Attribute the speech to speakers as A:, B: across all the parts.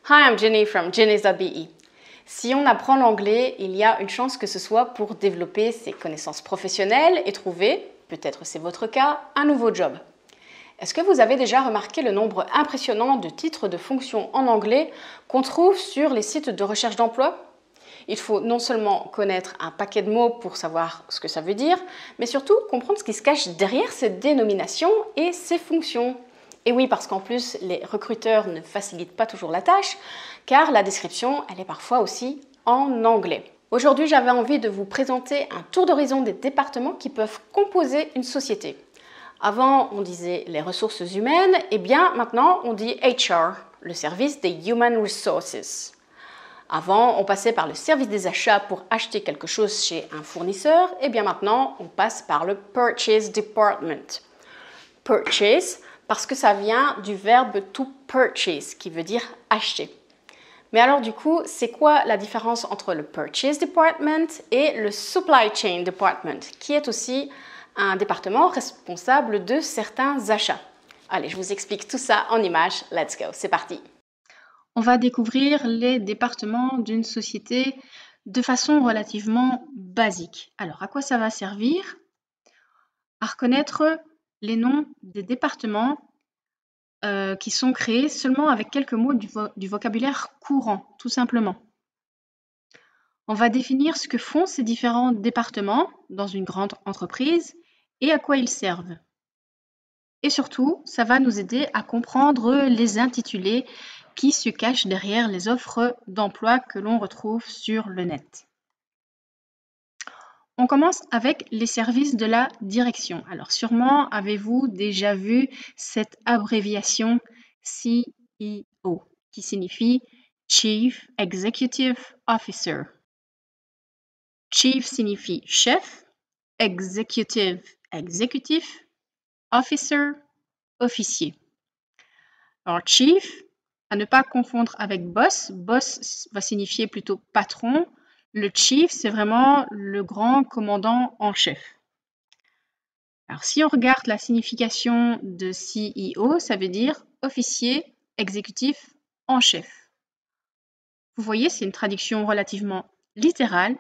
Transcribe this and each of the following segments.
A: Hi, I'm Jenny from jennies.be. Si on apprend l'anglais, il y a une chance que ce soit pour développer ses connaissances professionnelles et trouver, peut-être c'est votre cas, un nouveau job. Est-ce que vous avez déjà remarqué le nombre impressionnant de titres de fonctions en anglais qu'on trouve sur les sites de recherche d'emploi ? Il faut non seulement connaître un paquet de mots pour savoir ce que ça veut dire, mais surtout comprendre ce qui se cache derrière ces dénominations et ces fonctions. Et oui, parce qu'en plus, les recruteurs ne facilitent pas toujours la tâche, car la description, elle est parfois aussi en anglais. Aujourd'hui, j'avais envie de vous présenter un tour d'horizon des départements qui peuvent composer une société. Avant, on disait les ressources humaines, et bien maintenant, on dit HR, le service des Human Resources. Avant, on passait par le service des achats pour acheter quelque chose chez un fournisseur, et bien maintenant, on passe par le Purchase Department. Purchase, parce que ça vient du verbe to purchase, qui veut dire acheter. Mais alors du coup, c'est quoi la différence entre le Purchase Department et le Supply Chain Department, qui est aussi un département responsable de certains achats? Allez, je vous explique tout ça en images. Let's go, c'est parti.
B: On va découvrir les départements d'une société de façon relativement basique. Alors, à quoi ça va servir? À reconnaître les noms des départements qui sont créés seulement avec quelques mots du vocabulaire courant, tout simplement. On va définir ce que font ces différents départements dans une grande entreprise et à quoi ils servent. Et surtout, ça va nous aider à comprendre les intitulés qui se cachent derrière les offres d'emploi que l'on retrouve sur le net. On commence avec les services de la direction. Alors sûrement avez-vous déjà vu cette abréviation CEO qui signifie Chief Executive Officer. Chief signifie chef, executive, exécutif, officer, officier. Alors chief, à ne pas confondre avec boss. Boss va signifier plutôt patron. Le chief, c'est vraiment le grand commandant en chef. Alors, si on regarde la signification de CEO, ça veut dire officier exécutif en chef. Vous voyez, c'est une traduction relativement littérale.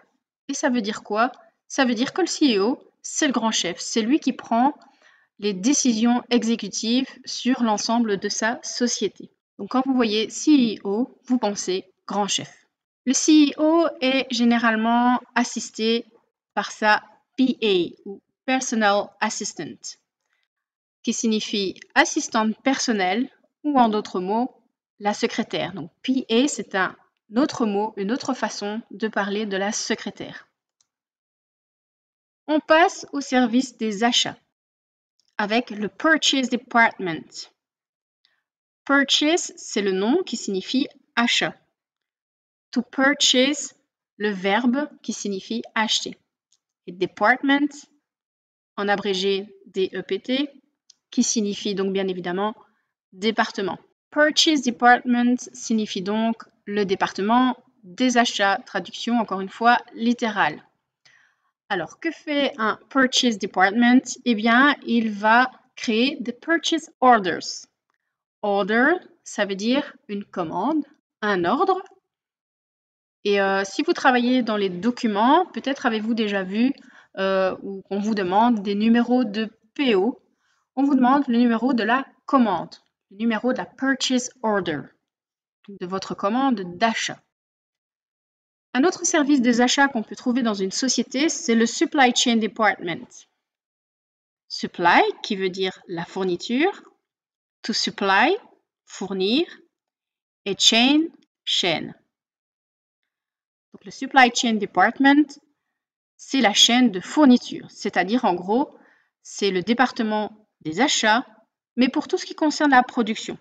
B: Et ça veut dire quoi? Ça veut dire que le CEO, c'est le grand chef. C'est lui qui prend les décisions exécutives sur l'ensemble de sa société. Donc, quand vous voyez CEO, vous pensez grand chef. Le CEO est généralement assisté par sa PA ou Personal Assistant, qui signifie assistante personnelle ou en d'autres mots, la secrétaire. Donc PA, c'est un autre mot, une autre façon de parler de la secrétaire. On passe au service des achats avec le Purchase Department. Purchase, c'est le nom qui signifie achat. To purchase, le verbe qui signifie acheter. Et department, en abrégé DEPT, qui signifie donc bien évidemment département. Purchase Department signifie donc le département des achats, traduction encore une fois littérale. Alors, que fait un Purchase Department? Eh bien, il va créer des Purchase Orders. Order, ça veut dire une commande, un ordre. Et si vous travaillez dans les documents, peut-être avez-vous déjà vu où on vous demande des numéros de PO. On vous demande le numéro de la commande, le numéro de la Purchase Order, de votre commande d'achat. Un autre service des achats qu'on peut trouver dans une société, c'est le Supply Chain Department. Supply, qui veut dire la fourniture, to supply, fournir, et chain, chaîne. Donc, le Supply Chain Department, c'est la chaîne de fourniture, c'est-à-dire en gros, c'est le département des achats, mais pour tout ce qui concerne la production.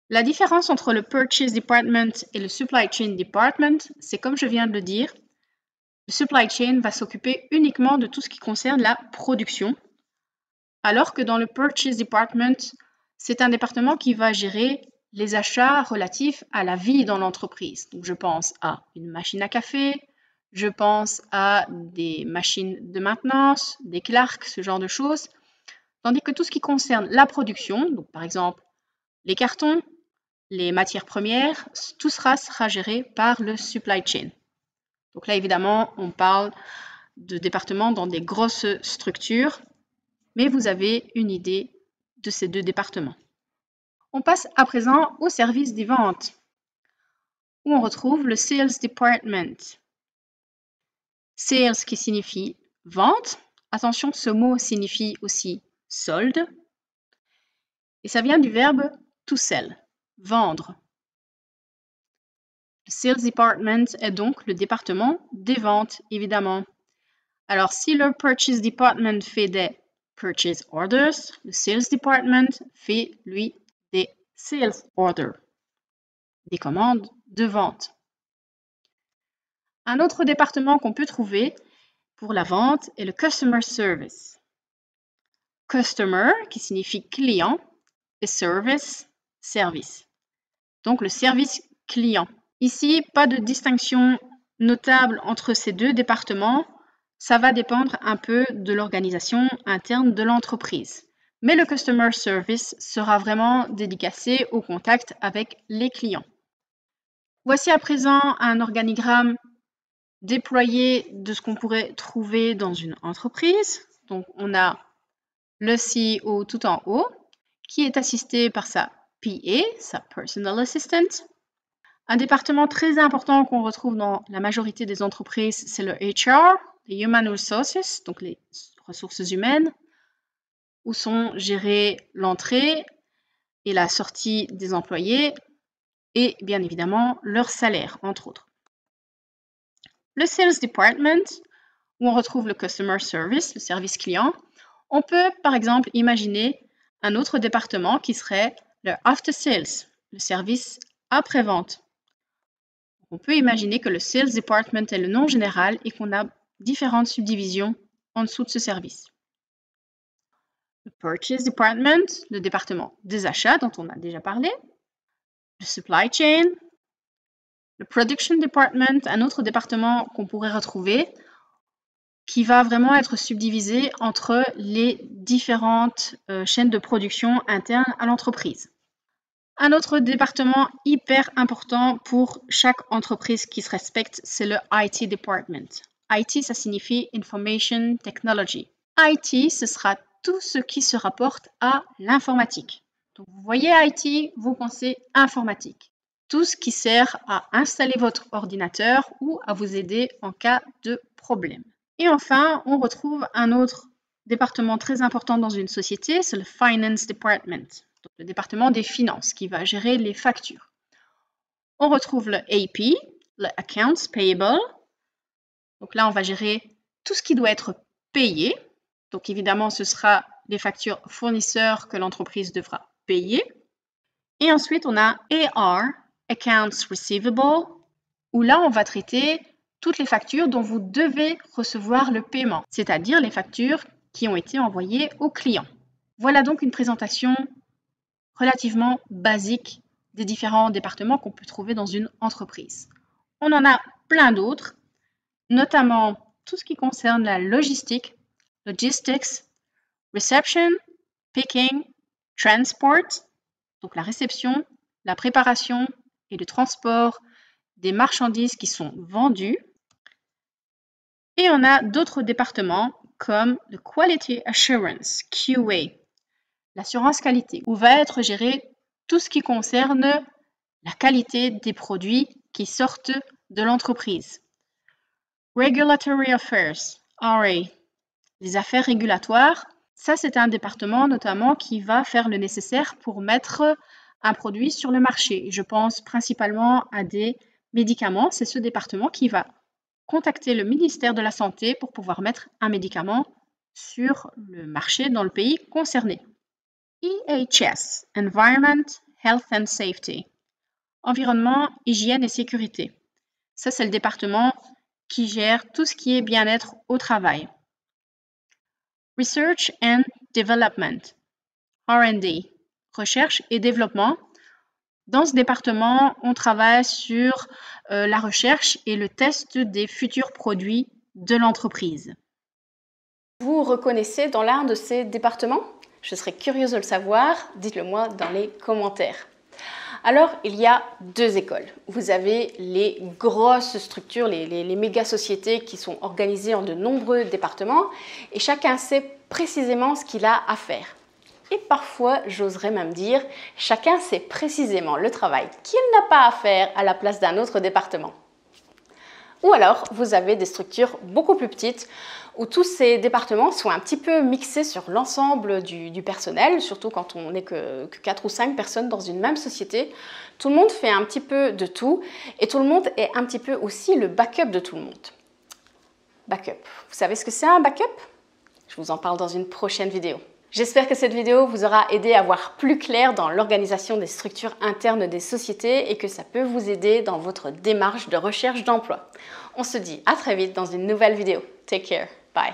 B: La différence entre le Purchase Department et le Supply Chain Department, c'est comme je viens de le dire, le Supply Chain va s'occuper uniquement de tout ce qui concerne la production, alors que dans le Purchase Department, c'est un département qui va gérer les achats relatifs à la vie dans l'entreprise. Donc, je pense à une machine à café, je pense à des machines de maintenance, des clercs, ce genre de choses. Tandis que tout ce qui concerne la production, donc par exemple les cartons, les matières premières, tout sera géré par le supply chain. Donc là, évidemment, on parle de départements dans des grosses structures, mais vous avez une idée de ces deux départements. On passe à présent au service des ventes, où on retrouve le Sales Department. Sales qui signifie vente. Attention, ce mot signifie aussi solde. Et ça vient du verbe to sell, vendre. Le Sales Department est donc le département des ventes, évidemment. Alors, si le Purchase Department fait des Purchase Orders, le Sales Department fait, lui, des Sales Orders, des commandes de vente. Un autre département qu'on peut trouver pour la vente est le Customer Service. Customer, qui signifie client, et service, service. Donc, le service client. Ici, pas de distinction notable entre ces deux départements. Ça va dépendre un peu de l'organisation interne de l'entreprise. Mais le Customer Service sera vraiment dédicacé au contact avec les clients. Voici à présent un organigramme déployé de ce qu'on pourrait trouver dans une entreprise. Donc, on a le CEO tout en haut, qui est assisté par sa PA, sa Personal Assistant. Un département très important qu'on retrouve dans la majorité des entreprises, c'est le HR, les Human Resources, donc les ressources humaines, où sont gérées l'entrée et la sortie des employés et bien évidemment leur salaire, entre autres. Le Sales Department, où on retrouve le Customer Service, le service client, on peut par exemple imaginer un autre département qui serait le After Sales, le service après-vente. On peut imaginer que le Sales Department est le nom général et qu'on a différentes subdivisions en dessous de ce service. Le Purchase Department, le département des achats dont on a déjà parlé. Le Supply Chain. Le Production Department, un autre département qu'on pourrait retrouver qui va vraiment être subdivisé entre les différentes chaînes de production internes à l'entreprise. Un autre département hyper important pour chaque entreprise qui se respecte, c'est le IT Department. IT, ça signifie Information Technology. IT, ce sera tout ce qui se rapporte à l'informatique. Donc, vous voyez IT, vous pensez informatique. Tout ce qui sert à installer votre ordinateur ou à vous aider en cas de problème. Et enfin, on retrouve un autre département très important dans une société, c'est le Finance Department. Donc, le département des finances qui va gérer les factures. On retrouve le AP, le Accounts Payable. Donc là, on va gérer tout ce qui doit être payé. Donc évidemment, ce sera les factures fournisseurs que l'entreprise devra payer. Et ensuite, on a AR, Accounts Receivable, où là, on va traiter toutes les factures dont vous devez recevoir le paiement, c'est-à-dire les factures qui ont été envoyées au client. Voilà donc une présentation relativement basique des différents départements qu'on peut trouver dans une entreprise. On en a plein d'autres, notamment tout ce qui concerne la logistique, logistics, reception, picking, transport, donc la réception, la préparation et le transport des marchandises qui sont vendues. Et on a d'autres départements comme le Quality Assurance, QA, l'assurance qualité, où va être géré tout ce qui concerne la qualité des produits qui sortent de l'entreprise. Regulatory Affairs, RA, les affaires régulatoires, ça c'est un département notamment qui va faire le nécessaire pour mettre un produit sur le marché. Je pense principalement à des médicaments. C'est ce département qui va contacter le ministère de la Santé pour pouvoir mettre un médicament sur le marché dans le pays concerné. EHS, Environment, Health and Safety, environnement, hygiène et sécurité. Ça, c'est le département qui gère tout ce qui est bien-être au travail. Research and Development, R&D, recherche et développement. Dans ce département, on travaille sur la recherche et le test des futurs produits de l'entreprise.
A: Vous reconnaissez dans l'un de ces départements ? Je serais curieuse de le savoir, dites-le moi dans les commentaires. Alors, il y a deux écoles. Vous avez les grosses structures, les méga sociétés qui sont organisées en de nombreux départements et chacun sait précisément ce qu'il a à faire. Et parfois, j'oserais même dire, chacun sait précisément le travail qu'il n'a pas à faire à la place d'un autre département. Ou alors, vous avez des structures beaucoup plus petites où tous ces départements sont un petit peu mixés sur l'ensemble du personnel, surtout quand on n'est que 4 ou 5 personnes dans une même société. Tout le monde fait un petit peu de tout et tout le monde est un petit peu aussi le backup de tout le monde. Backup. Vous savez ce que c'est un backup? Je vous en parle dans une prochaine vidéo. J'espère que cette vidéo vous aura aidé à voir plus clair dans l'organisation des structures internes des sociétés et que ça peut vous aider dans votre démarche de recherche d'emploi. On se dit à très vite dans une nouvelle vidéo. Take care. Bye.